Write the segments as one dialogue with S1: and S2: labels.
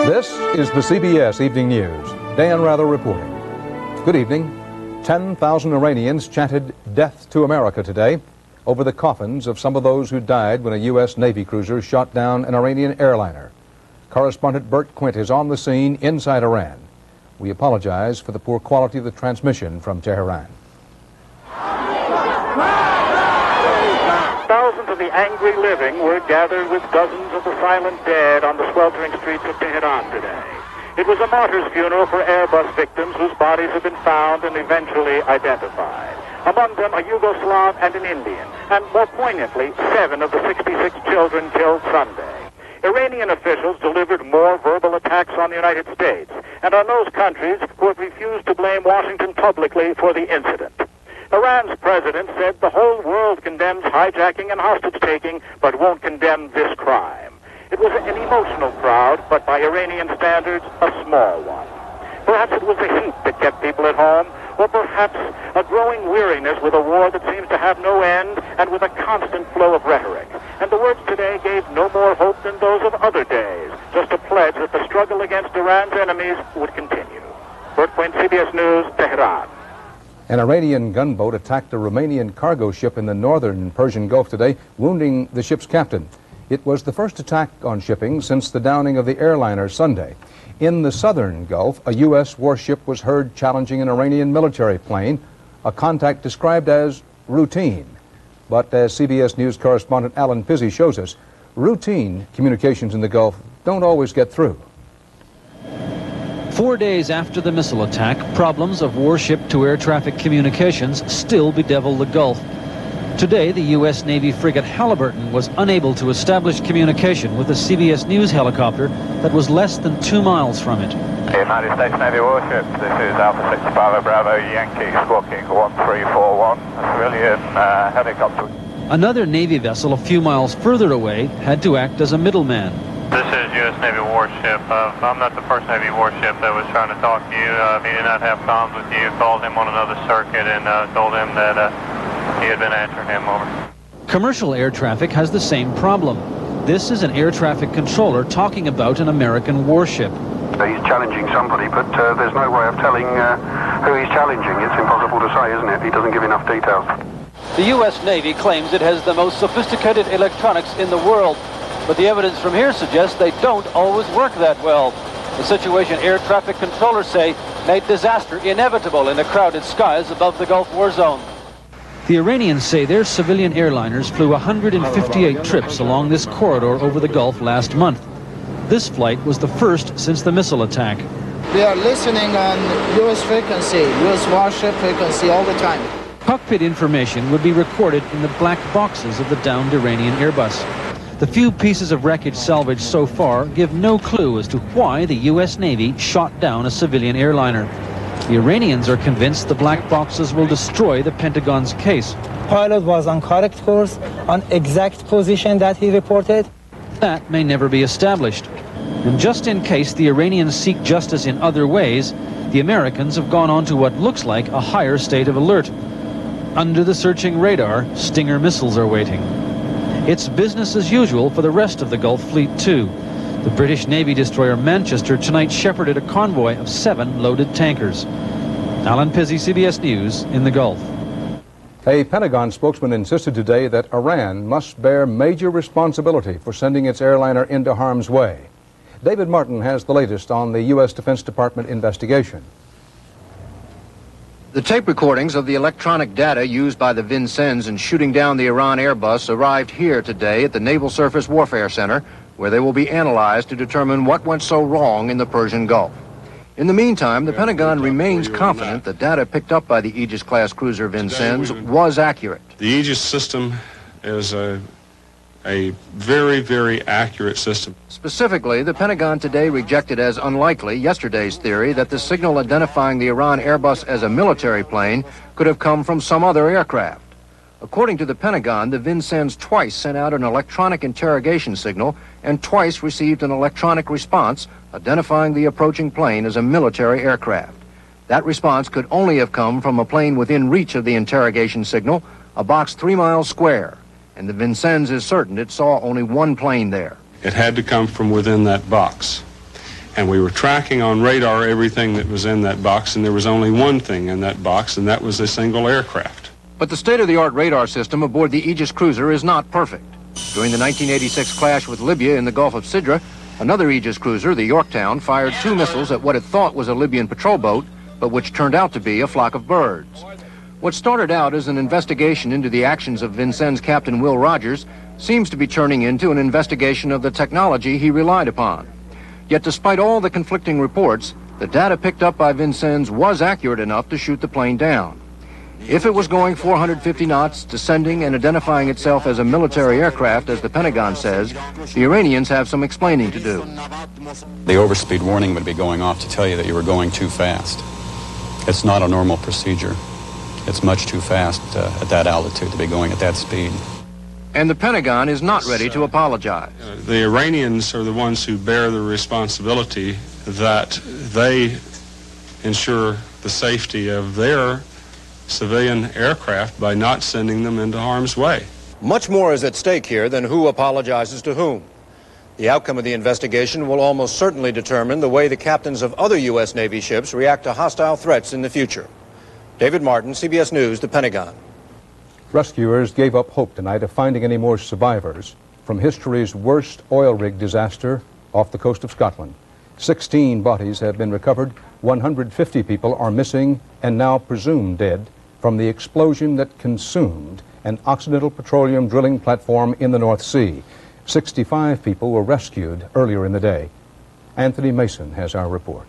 S1: This is the CBS Evening News. Dan Rather reporting. Good evening. 10,000 Iranians chanted "Death to America" today over the coffins of some of those who died when a U.S. Navy cruiser shot down an Iranian airliner. Correspondent Bert Quint is on the scene inside Iran. We apologize for the poor quality of the transmission from Tehran.
S2: Thousands of the angry living were gathered with dozens of the silent dead on the sweltering streets of Tehran today. It was a martyr's funeral for Airbus victims whose bodies have been found and eventually identified. Among them, a Yugoslav and an Indian, and more poignantly, 7 of the 66 children killed Sunday. Iranian officials delivered more verbal attacks on the United States and on those countries who have refused to blame Washington publicly for the incident. Iran's president said the whole world condemns hijacking and hostage-taking, but won't condemn this crime. It was an emotional crowd, but by Iranian standards, a small one. Perhaps it was the heat that kept people at home, or perhaps a growing weariness with a war that seems to have no end and with a constant flow of rhetoric. And the words today gave no more hope than those of other days, just a pledge that the struggle against Iran's enemies would continue. Bert Quint, CBS News, Tehran.
S1: An Iranian gunboat attacked a Romanian cargo ship in the northern Persian Gulf today, wounding the ship's captain. It was the first attack on shipping since the downing of the airliner Sunday. In the southern Gulf, a U.S. warship was heard challenging an Iranian military plane, a contact described as routine. But as CBS News correspondent Alan Pizzi shows us, routine communications in the Gulf don't always get through.
S3: 4 days after the missile attack, problems of warship-to-air traffic communications still bedevil the Gulf. Today, the U.S. Navy frigate Halliburton was unable to establish communication with a CBS News helicopter that was less than 2 miles from it.
S4: United States Navy warship, this is Alpha 6 Bravo Yankee squawking 1341, a civilian helicopter.
S3: Another Navy vessel a few miles further away had to act as a middleman.
S5: This is U.S. Navy warship. I'm not the first Navy warship that was trying to talk to you. He did not have comms with you. Called him on another circuit and told him that he had been answering him. Over.
S3: Commercial air traffic has the same problem. This is an air traffic controller talking about an American warship.
S6: He's challenging somebody, but there's no way of telling who he's challenging. It's impossible to say, isn't it? He doesn't give enough details.
S3: The U.S. Navy claims it has the most sophisticated electronics in the world, but the evidence from here suggests they don't always work that well. The situation air traffic controllers say made disaster inevitable in the crowded skies above the Gulf war zone. The Iranians say their civilian airliners flew 158 trips along this corridor over the Gulf last month. This flight was the first since the missile attack.
S7: We are listening on U.S. frequency, U.S. warship frequency all the time.
S3: Cockpit information would be recorded in the black boxes of the downed Iranian Airbus. The few pieces of wreckage salvaged so far give no clue as to why the U.S. Navy shot down a civilian airliner. The Iranians are convinced the black boxes will destroy the Pentagon's case.
S8: Pilot was on correct course, on exact position that he reported.
S3: That may never be established. And just in case the Iranians seek justice in other ways, the Americans have gone on to what looks like a higher state of alert. Under the searching radar, Stinger missiles are waiting. It's business as usual for the rest of the Gulf Fleet, too. The British Navy destroyer Manchester tonight shepherded a convoy of 7 loaded tankers. Alan Pizzi, CBS News, in the Gulf.
S1: A Pentagon spokesman insisted today that Iran must bear major responsibility for sending its airliner into harm's way. David Martin has the latest on the U.S. Defense Department investigation.
S9: The tape recordings of the electronic data used by the Vincennes in shooting down the Iran Airbus arrived here today at the Naval Surface Warfare Center, where they will be analyzed to determine what went so wrong in the Persian Gulf. In the meantime, the Pentagon remains confident the data picked up by the Aegis-class cruiser Vincennes was accurate.
S10: The Aegis system is a very, very accurate system.
S9: Specifically, the Pentagon today rejected as unlikely yesterday's theory that the signal identifying the Iran Airbus as a military plane could have come from some other aircraft. According to the Pentagon, the Vincennes twice sent out an electronic interrogation signal and twice received an electronic response identifying the approaching plane as a military aircraft. That response could only have come from a plane within reach of the interrogation signal, a box 3 miles square. And the Vincennes is certain it saw only one plane there.
S10: It had to come from within that box. And we were tracking on radar everything that was in that box, and there was only one thing in that box, and that was a single aircraft.
S9: But the state-of-the-art radar system aboard the Aegis cruiser is not perfect. During the 1986 clash with Libya in the Gulf of Sidra, another Aegis cruiser, the Yorktown, fired 2 missiles at what it thought was a Libyan patrol boat, but which turned out to be a flock of birds. What started out as an investigation into the actions of Vincennes Captain Will Rogers seems to be turning into an investigation of the technology he relied upon. Yet despite all the conflicting reports, the data picked up by Vincennes was accurate enough to shoot the plane down. If it was going 450 knots, descending and identifying itself as a military aircraft, as the Pentagon says, the Iranians have some explaining to do.
S11: The overspeed warning would be going off to tell you that you were going too fast. It's not a normal procedure. It's much too fast at that altitude to be going at that speed.
S9: And the Pentagon is not ready to apologize.
S10: The Iranians are the ones who bear the responsibility that they ensure the safety of their civilian aircraft by not sending them into harm's way.
S9: Much more is at stake here than who apologizes to whom. The outcome of the investigation will almost certainly determine the way the captains of other U.S. Navy ships react to hostile threats in the future. David Martin, CBS News, the Pentagon.
S1: Rescuers gave up hope tonight of finding any more survivors from history's worst oil rig disaster off the coast of Scotland. 16 bodies have been recovered, 150 people are missing and now presumed dead from the explosion that consumed an Occidental Petroleum drilling platform in the North Sea. 65 people were rescued earlier in the day. Anthony Mason has our report.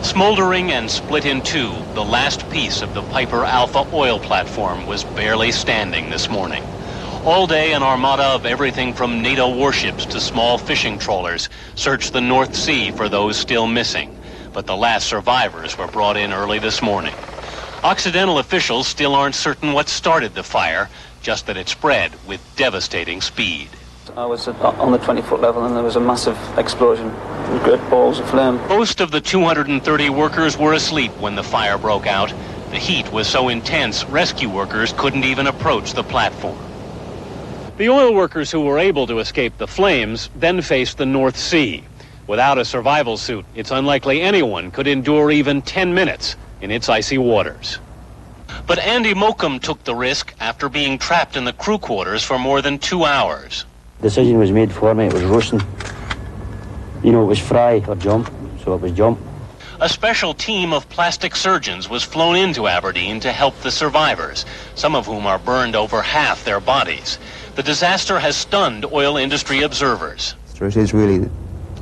S12: Smoldering and split in two, the last piece of the Piper Alpha oil platform was barely standing this morning. All day, an armada of everything from NATO warships to small fishing trawlers searched the North Sea for those still missing. But the last survivors were brought in early this morning. Occidental officials still aren't certain what started the fire, just that it spread with devastating speed.
S13: I was on the 20-foot level and there was a massive explosion, great balls of flame.
S12: Most of the 230 workers were asleep when the fire broke out. The heat was so intense, rescue workers couldn't even approach the platform. The oil workers who were able to escape the flames then faced the North Sea. Without a survival suit, it's unlikely anyone could endure even 10 minutes in its icy waters. But Andy Mokum took the risk after being trapped in the crew quarters for more than 2 hours.
S14: The decision was made for me. It was rushing. You know, it was fry or jump, so it was jump.
S12: A special team of plastic surgeons was flown into Aberdeen to help the survivors, some of whom are burned over half their bodies. The disaster has stunned oil industry observers.
S15: It is really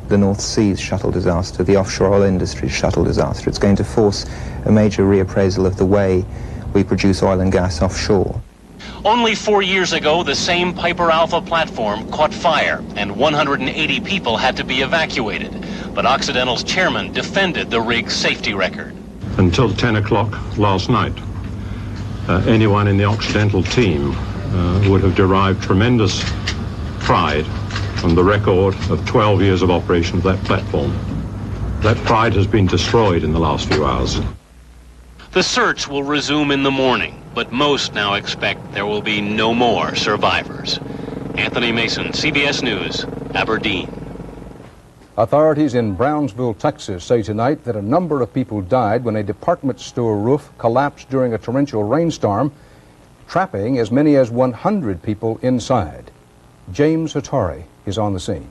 S15: the North Sea's shuttle disaster, the offshore oil industry's shuttle disaster. It's going to force a major reappraisal of the way we produce oil and gas offshore.
S12: Only 4 years ago, the same Piper Alpha platform caught fire and 180 people had to be evacuated. But Occidental's chairman defended the rig's safety record.
S16: Until 10 o'clock last night, anyone in the Occidental team would have derived tremendous pride from the record of 12 years of operation of that platform. That pride has been destroyed in the last few hours.
S12: The search will resume in the morning, but most now expect there will be no more survivors. Anthony Mason, CBS News, Aberdeen.
S1: Authorities in Brownsville, Texas say tonight that a number of people died when a department store roof collapsed during a torrential rainstorm, trapping as many as 100 people inside. James Hattori is on the scene.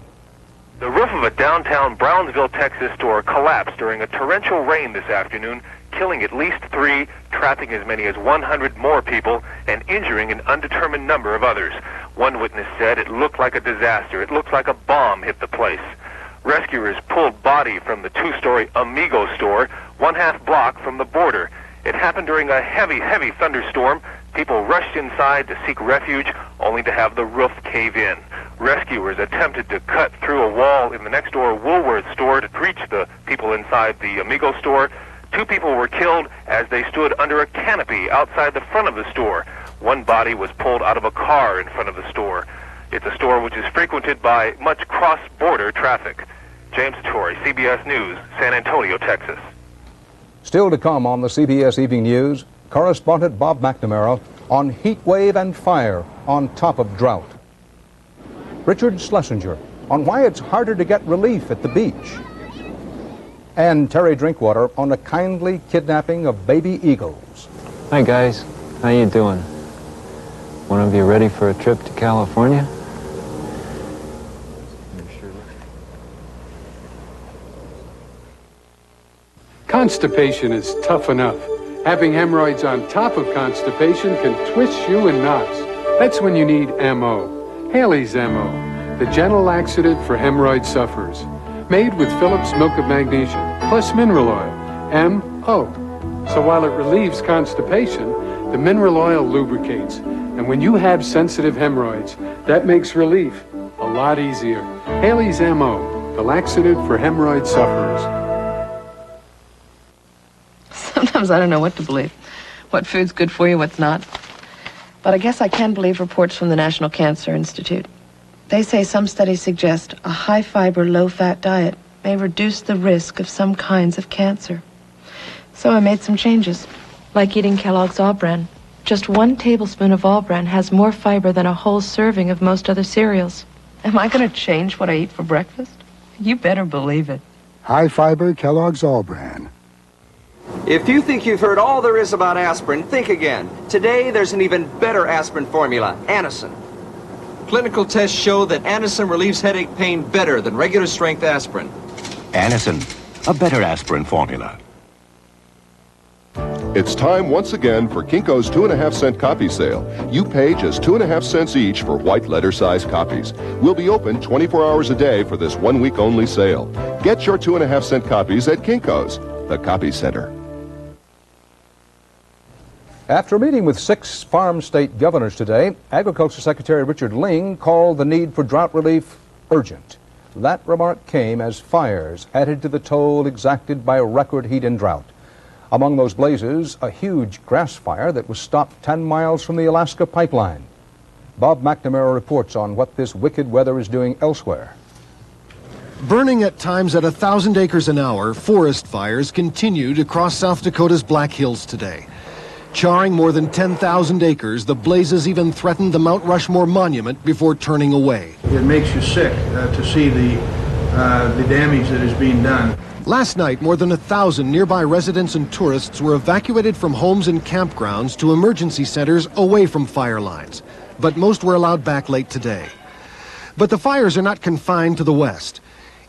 S17: The roof of a downtown Brownsville, Texas store collapsed during a torrential rain this afternoon, killing at least 3, trapping as many as 100 more people, and injuring an undetermined number of others. One witness said it looked like a disaster. It looked like a bomb hit the place. Rescuers pulled body from the 2-story Amigo store, 1/2 block from the border. It happened during a heavy, heavy thunderstorm. People rushed inside to seek refuge, only to have the roof cave in. Rescuers attempted to cut through a wall in the next-door Woolworth store to reach the people inside the Amigo store. 2 people were killed as they stood under a canopy outside the front of the store. One body was pulled out of a car in front of the store. It's a store which is frequented by much cross-border traffic. James Hattori, CBS News, San Antonio, Texas.
S1: Still to come on the CBS Evening News, correspondent Bob McNamara on heat wave and fire on top of drought. Richard Schlesinger on why it's harder to get relief at the beach. And Terry Drinkwater on the kindly kidnapping of baby eagles.
S18: Hi guys, how you doing? One of you ready for a trip to California?
S19: Constipation is tough enough. Having hemorrhoids on top of constipation can twist you in knots. That's when you need MO. Haley's MO, the gentle laxative for hemorrhoid sufferers. Made with Phillips Milk of Magnesia, plus mineral oil, MO. So while it relieves constipation, the mineral oil lubricates. And when you have sensitive hemorrhoids, that makes relief a lot easier. Haley's MO, the laxative for hemorrhoid sufferers.
S20: Sometimes I don't know what to believe. What food's good for you, what's not. But I guess I can believe reports from the National Cancer Institute. They say some studies suggest a high-fiber, low-fat diet may reduce the risk of some kinds of cancer. So I made some changes. Like eating Kellogg's All-Bran. Just 1 tablespoon of All-Bran has more fiber than a whole serving of most other cereals. Am I going to change what I eat for breakfast? You better believe it.
S21: High-fiber Kellogg's All-Bran.
S22: If you think you've heard all there is about aspirin, think again. Today, there's an even better aspirin formula, Anacin. Clinical tests show that Anacin relieves headache pain better than regular strength aspirin.
S23: Anacin, a better aspirin formula.
S24: It's time once again for Kinko's 2.5-cent copy sale. You pay just 2.5 cents each for white letter size copies. We'll be open 24 hours a day for this 1 week only sale. Get your 2.5-cent copies at Kinko's, the Copy Center.
S1: After a meeting with 6 farm state governors today, Agriculture Secretary Richard Ling called the need for drought relief urgent. That remark came as fires added to the toll exacted by record heat and drought. Among those blazes, a huge grass fire that was stopped 10 miles from the Alaska pipeline. Bob McNamara reports on what this wicked weather is doing elsewhere.
S25: Burning at times at 1,000 acres an hour, forest fires continued across South Dakota's Black Hills today. Charring more than 10,000 acres, the blazes even threatened the Mount Rushmore Monument before turning away.
S26: It makes you sick to see the damage that is being done.
S25: Last night, more than 1,000 nearby residents and tourists were evacuated from homes and campgrounds to emergency centers away from fire lines. But most were allowed back late today. But the fires are not confined to the west.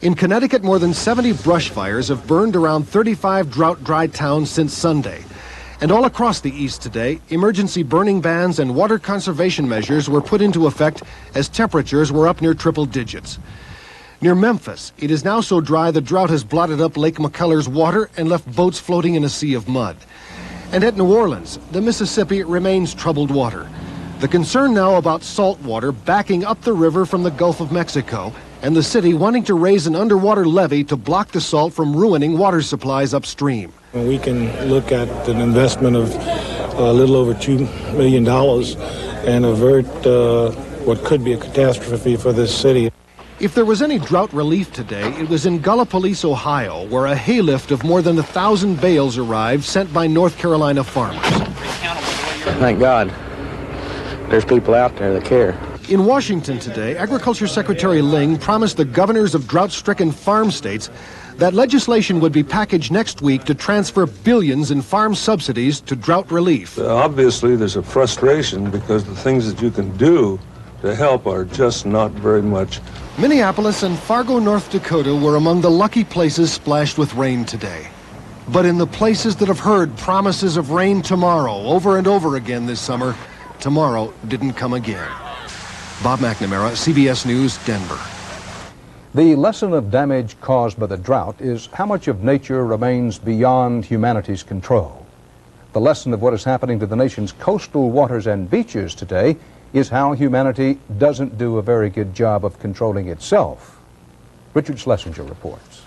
S25: In Connecticut, more than 70 brush fires have burned around 35 drought-dry towns since Sunday. And all across the east today, emergency burning bans and water conservation measures were put into effect as temperatures were up near triple digits. Near Memphis, it is now so dry the drought has blotted up Lake McKellar's water and left boats floating in a sea of mud. And at New Orleans, the Mississippi remains troubled water. The concern now about salt water backing up the river from the Gulf of Mexico, and the city wanting to raise an underwater levee to block the salt from ruining water supplies upstream.
S27: We can look at an investment of a little over $2 million and avert what could be a catastrophe for this city.
S25: If there was any drought relief today, it was in Gallipolis, Ohio, where a haylift of more than 1,000 bales arrived sent by North Carolina farmers.
S18: Thank God. There's people out there that care.
S25: In Washington today, Agriculture Secretary Ling promised the governors of drought-stricken farm states that legislation would be packaged next week to transfer billions in farm subsidies to drought relief.
S28: Obviously, there's a frustration because the things that you can do to help are just not very much.
S25: Minneapolis and Fargo, North Dakota were among the lucky places splashed with rain today. But in the places that have heard promises of rain tomorrow over and over again this summer, tomorrow didn't come again. Bob McNamara, CBS News, Denver.
S1: The lesson of damage caused by the drought is how much of nature remains beyond humanity's control. The lesson of what is happening to the nation's coastal waters and beaches today is how humanity doesn't do a very good job of controlling itself. Richard Schlesinger reports.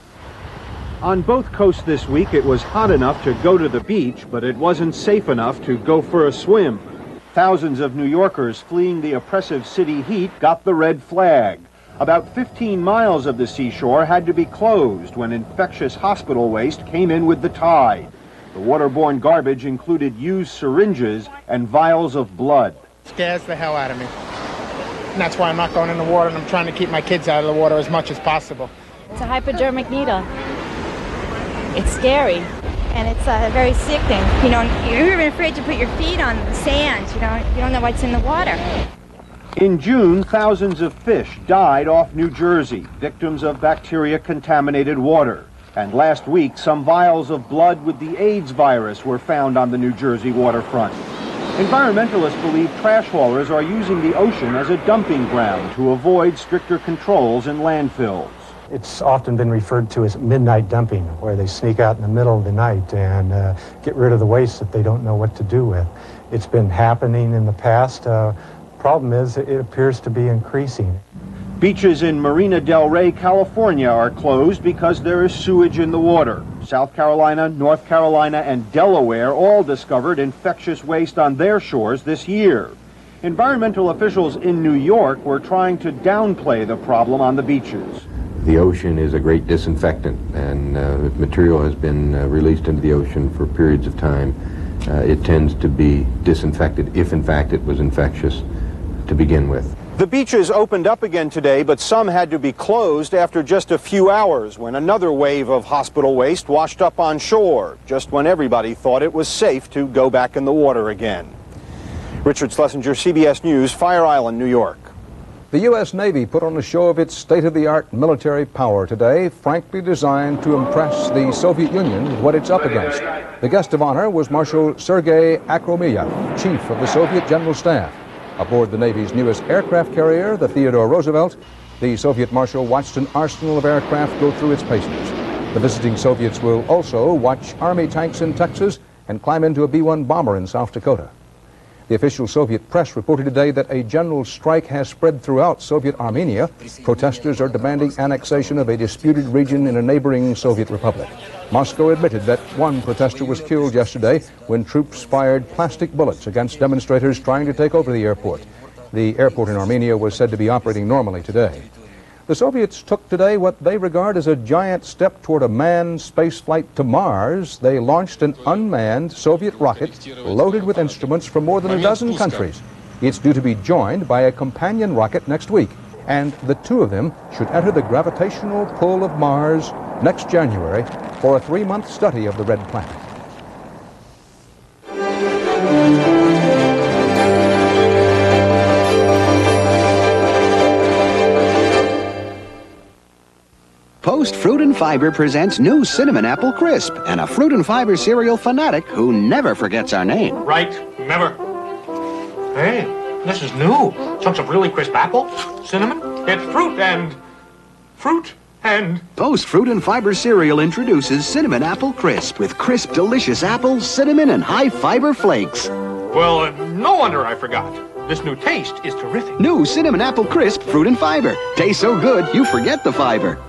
S29: On both coasts this week, it was hot enough to go to the beach, but it wasn't safe enough to go for a swim. Thousands of New Yorkers fleeing the oppressive city heat got the red flag. About 15 miles of the seashore had to be closed when infectious hospital waste came in with the tide. The waterborne garbage included used syringes and vials of blood.
S30: Scares the hell out of me.
S2: And that's why I'm not going in the water, and I'm trying to keep my kids out of the water as much as possible.
S3: It's a hypodermic needle. It's scary. And it's very sickening. You know, you're even afraid to put your feet on the sand. You don't know what's in the water.
S29: In June, thousands of fish died off New Jersey, victims of bacteria-contaminated water. And last week, some vials of blood with the AIDS virus were found on the New Jersey waterfront. Environmentalists believe trash haulers are using the ocean as a dumping ground to avoid stricter controls in landfills.
S4: It's often been referred to as midnight dumping, where they sneak out in the middle of the night and get rid of the waste that they don't know what to do with. It's been happening in the past. Problem is, it appears to be increasing.
S29: Beaches in Marina del Rey, California are closed because there is sewage in the water. South Carolina, North Carolina, and Delaware all discovered infectious waste on their shores this year. Environmental officials in New York were trying to downplay the problem on the beaches.
S5: The ocean is a great disinfectant, and if material has been released into the ocean for periods of time, it tends to be disinfected if in fact it was infectious to begin with.
S29: The beaches opened up again today, but some had to be closed after just a few hours when another wave of hospital waste washed up on shore, just when everybody thought it was safe to go back in the water again. Richard Schlesinger, CBS News, Fire Island, New York.
S1: The U.S. Navy put on a show of its state-of-the-art military power today, frankly designed to impress the Soviet Union with what it's up against. The guest of honor was Marshal Sergei Akhromeyev, chief of the Soviet General Staff. Aboard the Navy's newest aircraft carrier, the Theodore Roosevelt, the Soviet Marshal watched an arsenal of aircraft go through its paces. The visiting Soviets will also watch Army tanks in Texas and climb into a B-1 bomber in South Dakota. The official Soviet press reported today that a general strike has spread throughout Soviet Armenia. Protesters are demanding annexation of a disputed region in a neighboring Soviet republic. Moscow admitted that one protester was killed yesterday when troops fired plastic bullets against demonstrators trying to take over the airport. The airport in Armenia was said to be operating normally today. The Soviets took today what they regard as a giant step toward a manned spaceflight to Mars. They launched an unmanned Soviet rocket loaded with instruments from more than a dozen countries. It's due to be joined by a companion rocket next week, and the two of them should enter the gravitational pull of Mars next January for a 3-month study of the red planet.
S6: Post Fruit and Fiber presents new Cinnamon Apple Crisp and a Fruit and Fiber cereal fanatic who never forgets our name.
S7: Right, remember. Hey, this is new. Chunks of really crisp apple, cinnamon, it's fruit and...
S6: Post Fruit and Fiber cereal introduces Cinnamon Apple Crisp with crisp, delicious apples, cinnamon, and high-fiber flakes.
S7: Well, no wonder I forgot. This new taste is terrific.
S6: New Cinnamon Apple Crisp Fruit and Fiber. Tastes so good, you forget the fiber.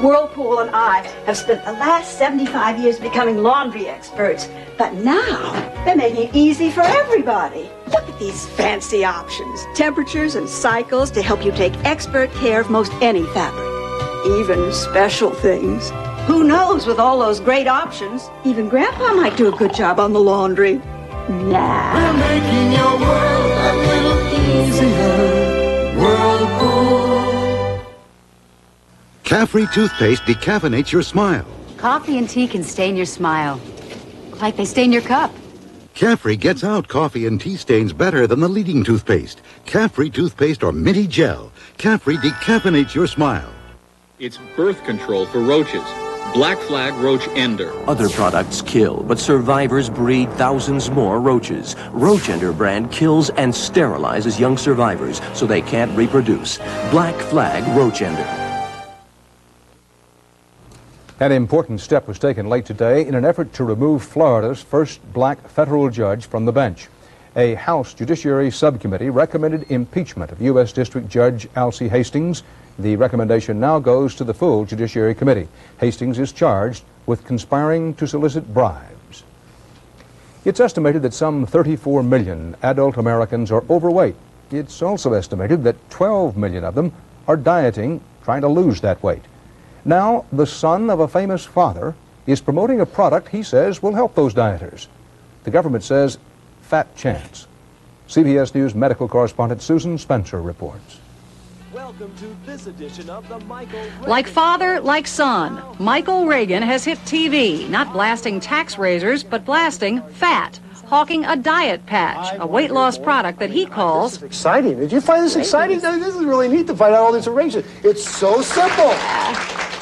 S8: Whirlpool and I have spent the last 75 years becoming laundry experts, but now they're making it easy for everybody. Look at these fancy options, temperatures and cycles to help you take expert care of most any fabric, even special things. Who knows, with all those great options, even Grandpa might do a good job on the laundry. Nah.
S10: We're making your world a little easier. Whirlpool.
S11: Caffrey toothpaste decaffeinates your smile.
S30: Coffee and tea can stain your smile, like they stain your cup.
S11: Caffrey gets out coffee and tea stains better than the leading toothpaste. Caffrey toothpaste or Minty Gel. Caffrey decaffeinates your smile.
S31: It's birth control for roaches. Black Flag Roach Ender.
S32: Other products kill, but survivors breed thousands more roaches. Roach Ender brand kills and sterilizes young survivors so they can't reproduce. Black Flag Roach Ender.
S1: An important step was taken late today in an effort to remove Florida's first black federal judge from the bench. A House Judiciary Subcommittee recommended impeachment of U.S. District Judge Alcee Hastings. The recommendation now goes to the full Judiciary Committee. Hastings is charged with conspiring to solicit bribes. It's estimated that some 34 million adult Americans are overweight. It's also estimated that 12 million of them are dieting, trying to lose that weight. Now, the son of a famous father is promoting a product he says will help those dieters. The government says, fat chance. CBS News medical correspondent Susan Spencer reports.
S9: Welcome to this edition of the Michael Reagan.
S12: Like father, like son, Michael Reagan has hit TV, not blasting tax raisers, but blasting fat, hawking a diet patch, a weight loss product that he calls
S13: exciting. Did you find this exciting? This is really neat to find out all this information. It's so simple.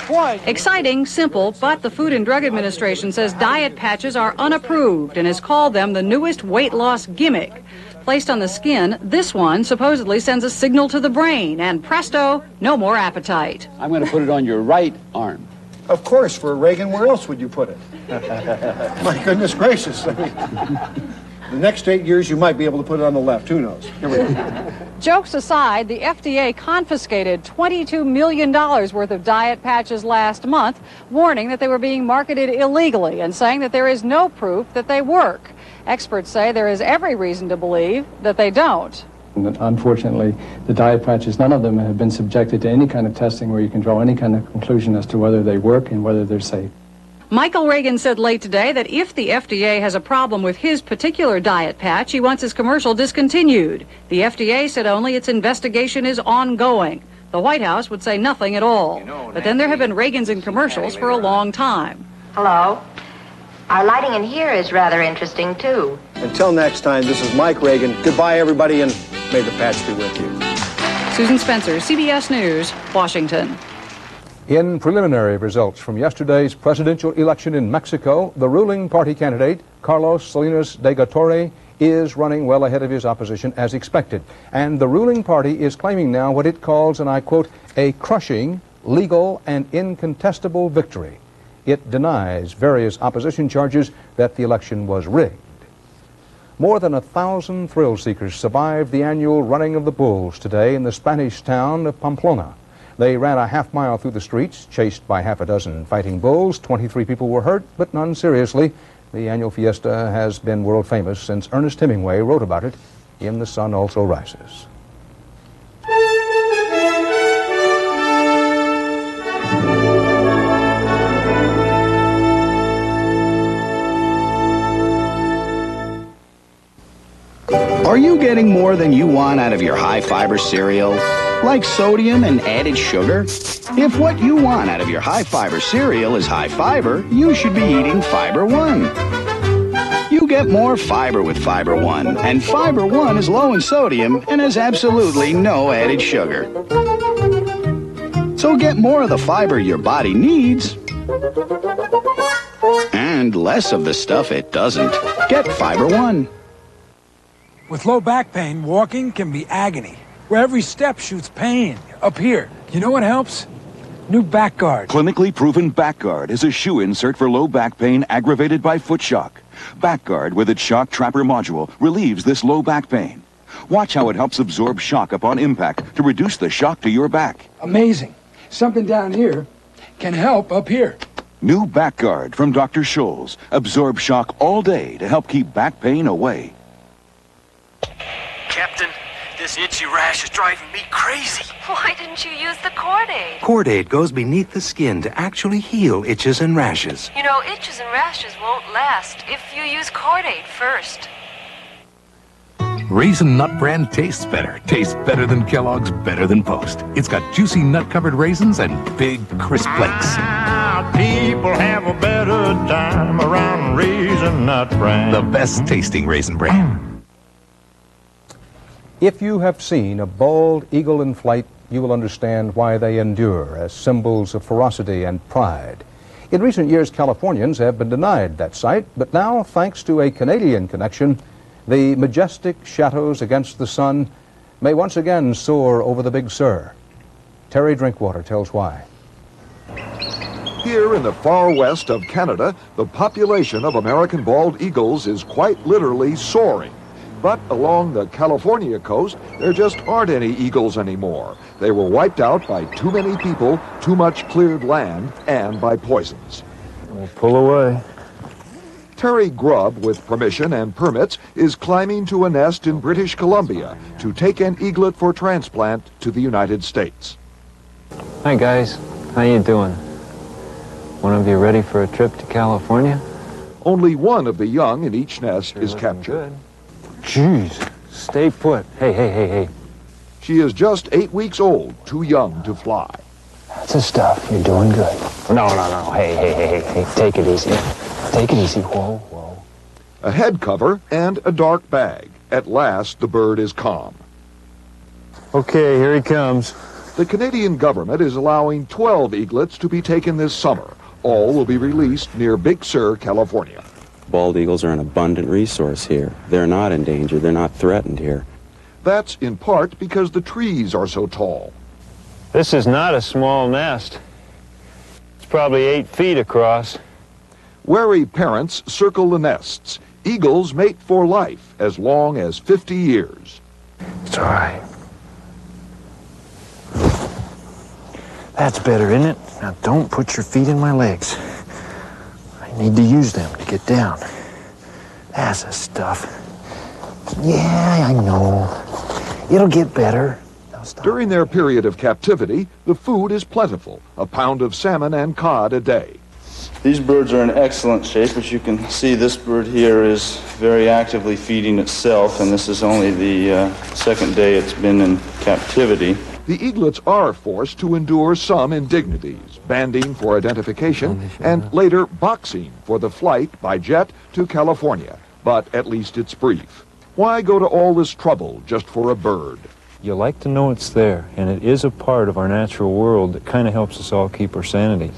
S13: Why?
S12: Exciting, simple, but the Food and Drug Administration says diet patches are unapproved and has called them the newest weight loss gimmick. Placed on the skin, this one supposedly sends a signal to the brain, and presto, no more appetite.
S14: I'm going to put it on your right arm.
S13: Of course, for Reagan, where else would you put it? My goodness gracious. I mean, the next 8 years, you might be able to put it on the left. Who knows? Here we go.
S12: Jokes aside, the FDA confiscated $22 million worth of diet patches last month, warning that they were being marketed illegally and saying that there is no proof that they work. Experts say there is every reason to believe that they don't.
S15: Unfortunately, the diet patches, none of them have been subjected to any kind of testing where you can draw any kind of conclusion as to whether they work and whether they're safe.
S12: Michael Reagan said late today that if the FDA has a problem with his particular diet patch, he wants his commercial discontinued. The FDA said only its investigation is ongoing. The White House would say nothing at all. But then there have been Reagans in commercials for a long time.
S16: Hello. Our lighting in here is rather interesting, too.
S13: Until next time, this is Mike Reagan. Goodbye, everybody, and may the patch be with you.
S12: Susan Spencer, CBS News, Washington.
S1: In preliminary results from yesterday's presidential election in Mexico, the ruling party candidate, Carlos Salinas de Gortari, is running well ahead of his opposition as expected. And the ruling party is claiming now what it calls, and I quote, a crushing, legal, and incontestable victory. It denies various opposition charges that the election was rigged. More than 1,000 thrill seekers survived the annual running of the bulls today in the Spanish town of Pamplona. They ran a half-mile through the streets, chased by half a dozen fighting bulls. 23 people were hurt, but none seriously. The annual fiesta has been world famous since Ernest Hemingway wrote about it in The Sun Also Rises.
S6: Are you getting more than you want out of your high-fiber cereal? Like sodium and added sugar? If what you want out of your high-fiber cereal is high fiber, you should be eating Fiber One. You get more fiber with Fiber One, and Fiber One is low in sodium and has absolutely no added sugar. So get more of the fiber your body needs and less of the stuff it doesn't. Get Fiber One.
S17: With low back pain, walking can be agony, where every step shoots pain. Up here, you know what helps? New back guard.
S19: Clinically proven back guard is a shoe insert for low back pain aggravated by foot shock. Back guard with its shock trapper module relieves this low back pain. Watch how it helps absorb shock upon impact to reduce the shock to your back.
S17: Amazing. Something down here can help up here.
S19: New back guard from Dr. Scholl's. Absorb shock all day to help keep back pain away.
S20: Captain, this itchy rash is driving me crazy.
S30: Why didn't you use the Cord-Aid?
S21: Cord-Aid goes beneath the skin to actually heal itches and rashes.
S30: You know, itches and rashes won't last if you use Cord-Aid first.
S22: Raisin Nut Bran tastes better. Tastes better than Kellogg's, better than Post. It's got juicy nut-covered raisins and big, crisp flakes.
S23: People have a better time around Raisin Nut Bran.
S22: The best tasting Raisin Bran.
S1: If you have seen a bald eagle in flight, you will understand why they endure as symbols of ferocity and pride. In recent years, Californians have been denied that sight, but now, thanks to a Canadian connection, the majestic shadows against the sun may once again soar over the Big Sur. Terry Drinkwater tells why.
S33: Here in the far west of Canada, the population of American bald eagles is quite literally soaring. But along the California coast, there just aren't any eagles anymore. They were wiped out by too many people, too much cleared land, and by poisons.
S28: We'll pull away.
S33: Terry Grubb, with permission and permits, is climbing to a nest in British Columbia to take an eaglet for transplant to the United States.
S18: Hi guys, how you doing? One of you ready for a trip to California?
S33: Only one of the young in each nest is captured.
S28: Jeez,
S18: Stay put. Hey.
S33: She is just 8 weeks old, too young to fly.
S18: That's the stuff. You're doing good. No. Hey. Take it easy. Take it easy. Whoa.
S33: A head cover and a dark bag. At last, the bird is calm.
S18: Okay, here he comes.
S33: The Canadian government is allowing 12 eaglets to be taken this summer. All will be released near Big Sur, California.
S2: Bald eagles are an abundant resource here. They're not in danger. They're not threatened here.
S33: That's in part because the trees are so tall.
S18: This is not a small nest. It's probably 8 feet across.
S33: Wary parents circle the nests. Eagles mate for life, as long as 50 years.
S18: It's all right. That's better, isn't it? Now don't put your feet in my legs. I need to use them to get down. That's the stuff. Yeah, I know. It'll get better.
S33: During their period of captivity, the food is plentiful, a pound of salmon and cod a day.
S3: These birds are in excellent shape. As you can see, this bird here is very actively feeding itself, and this is only the second day it's been in captivity.
S33: The eaglets are forced to endure some indignities, banding for identification, and later boxing for the flight by jet to California. But at least it's brief. Why go to all this trouble just for a bird?
S18: You like to know it's there, and it is a part of our natural world that kind of helps us all keep our sanity.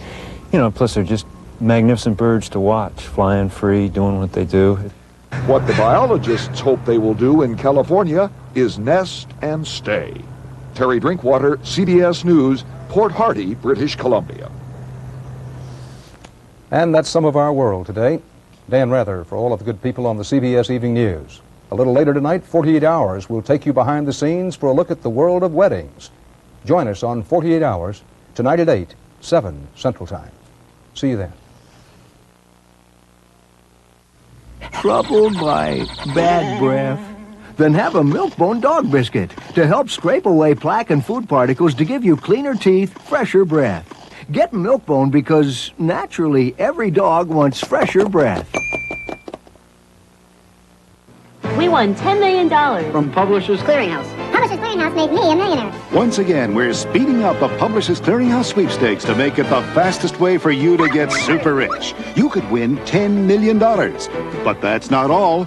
S18: You know, plus they're just magnificent birds to watch, flying free, doing what they do.
S33: What the biologists hope they will do in California is nest and stay. Terry Drinkwater, CBS News, Port Hardy, British Columbia.
S1: And that's some of our world today. Dan Rather for all of the good people on the CBS Evening News. A little later tonight, 48 Hours will take you behind the scenes for a look at the world of weddings. Join us on 48 Hours, tonight at 8, 7 Central Time. See you then.
S4: Troubled by bad breath? Then have a Milk-Bone dog biscuit to help scrape away plaque and food particles to give you cleaner teeth, fresher breath. Get Milk-Bone because, naturally, every dog wants fresher breath.
S5: We won $10 million
S7: from Publishers Clearinghouse.
S5: Publishers Clearinghouse made me a millionaire.
S8: Once again, we're speeding up the Publishers Clearinghouse sweepstakes to make it the fastest way for you to get super rich. You could win $10 million. But that's not all.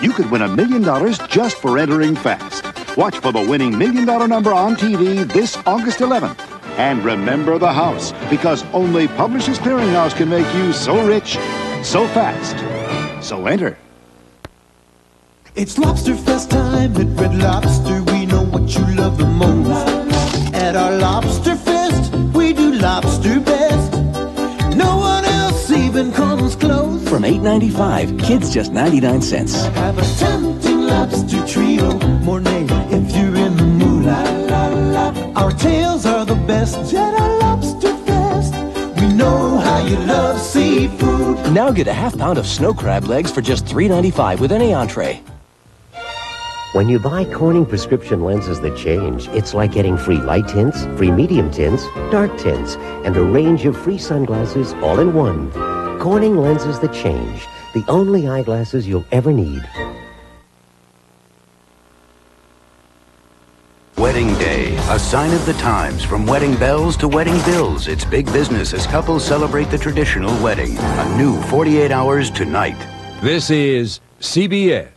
S8: You could win $1 million just for entering fast. Watch for the winning $1 million number on TV this August 11th. And remember the house, because only Publishers Clearinghouse can make you so rich, so fast. So enter.
S10: It's Lobster Fest time at Red Lobster. We know what you love the most. At our Lobster Fest, we do lobster best. No one else even comes close.
S32: From $8.95, kids just 99 cents.
S10: Have a tempting lobster trio, Mornay, if you're in the mood. Our tails are the best at our Lobster Fest. We know how you love seafood.
S32: Now get a half pound of snow crab legs for just $3.95 with any entree.
S11: When you buy Corning prescription lenses that change, it's like getting free light tints, free medium tints, dark tints, and a range of free sunglasses all in one. Corning lenses that change, the only eyeglasses you'll ever need.
S21: Wedding Day, a sign of the times. From wedding bells to wedding bills, it's big business as couples celebrate the traditional wedding. A new 48 Hours tonight.
S24: This is CBS.